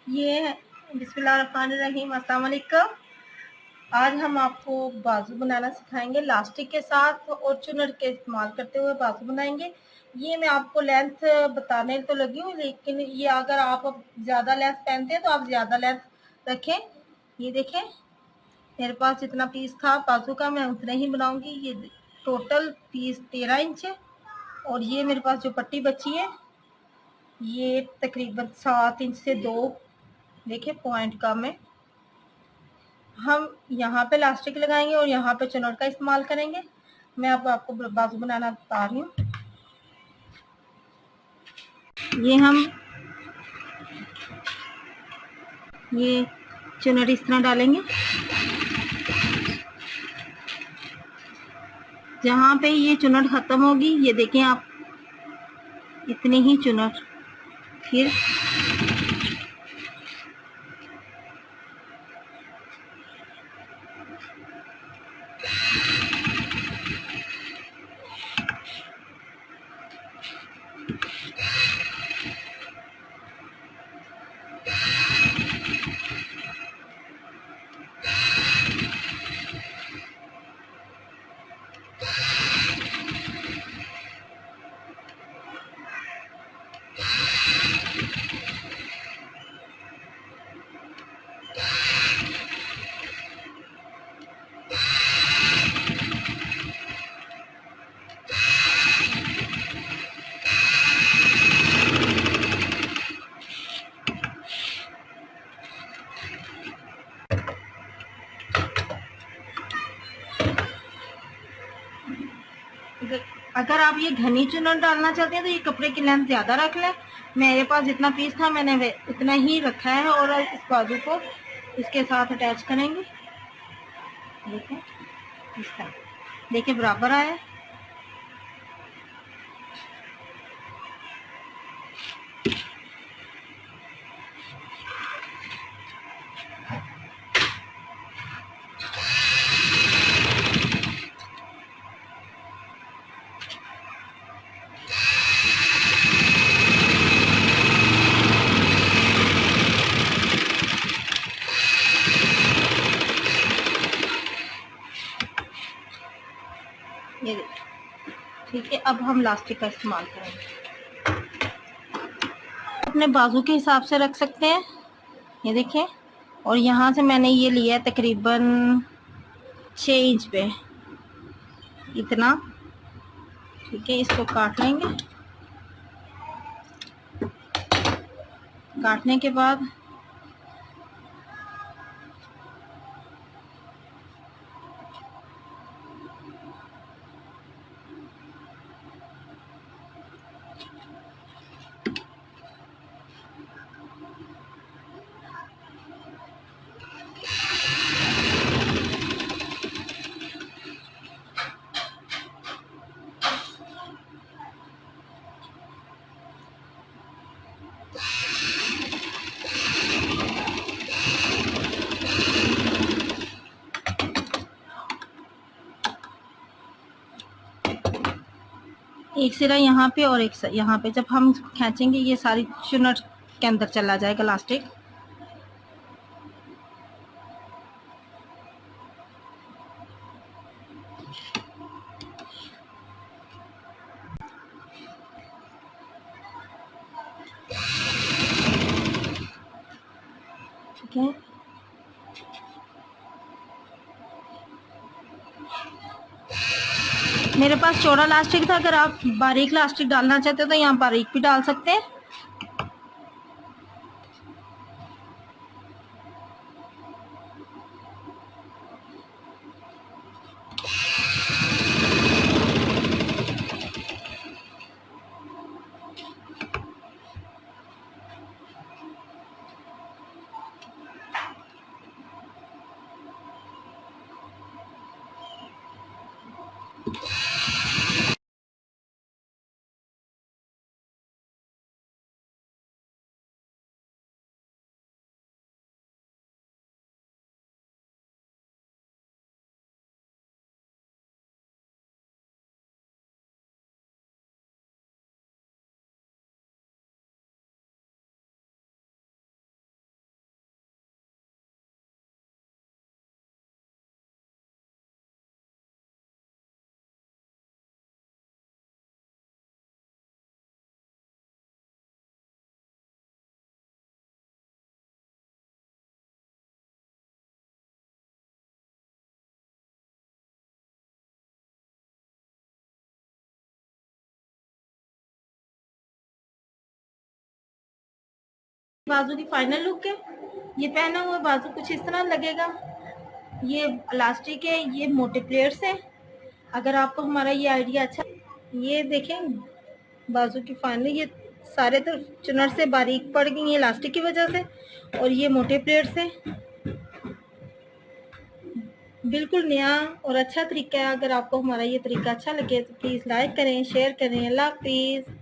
ये बिस्मिल्लाहिर्रहमानिर्रहीम, अस्सलाम वालेकुम। आज हम आपको बाजू बनाना सिखाएंगे। लास्टिक के साथ और चुनर के इस्तेमाल करते हुए बाजू बनाएंगे। ये मैं आपको लेंथ बताने तो लगी हूँ, लेकिन ये अगर आप ज़्यादा लेंथ पहनते हैं तो आप ज़्यादा लेंथ रखें। ये देखें, मेरे पास जितना पीस था बाजू का मैं उतना ही बनाऊंगी। ये टोटल पीस 13 इंच है और ये मेरे पास जो पट्टी बची है ये तकरीबन 7 इंच से 2 देखिए पॉइंट कम है। हम यहाँ पे इलास्टिक लगाएंगे और यहाँ पे चुनर का इस्तेमाल करेंगे। मैं अब आपको बाजू बनाना बता रही हूँ। ये चुनर इस तरह डालेंगे। जहाँ पे ये चुनर खत्म होगी, ये देखें आप, इतनी ही चुनर। फिर अगर आप ये घनी चुनर डालना चाहते हैं तो ये कपड़े की लेंथ ज़्यादा रख लें। मेरे पास जितना पीस था मैंने उतना ही रखा है और इस बाजू को इसके साथ अटैच करेंगे। देखें इस तरह, देखिए बराबर आया। ये ठीक है। अब हम इलास्टिक का इस्तेमाल करेंगे। अपने बाजू के हिसाब से रख सकते हैं। ये देखें, और यहाँ से मैंने ये लिया है तकरीबन 6 इंच पे, इतना। ठीक है, इसको काट लेंगे। काटने के बाद एक सिरा यहाँ पे और एक यहाँ पे, जब हम खींचेंगे ये सारी चुनट के अंदर चला जाएगा इलास्टिक। ठीक है, मेरे पास चौड़ा इलास्टिक था। अगर आप बारीक इलास्टिक डालना चाहते हो तो यहाँ बारीक भी डाल सकते हैं। बाजू की फाइनल लुक है। ये पहना हुआ बाजू कुछ इस तरह लगेगा। ये इलास्टिक है, ये मोटे प्लेट्स है। अगर आपको हमारा ये आइडिया अच्छा, ये देखें बाजू की फाइनल, ये सारे तरफ चुनर से बारीक पड़ गई है इलास्टिक की वजह से, और ये मोटे प्लेट्स है। बिल्कुल नया और अच्छा तरीका है। अगर आपको हमारा ये तरीका अच्छा लगे तो प्लीज़ लाइक करें, शेयर करें। अल्लाह हाफिज़।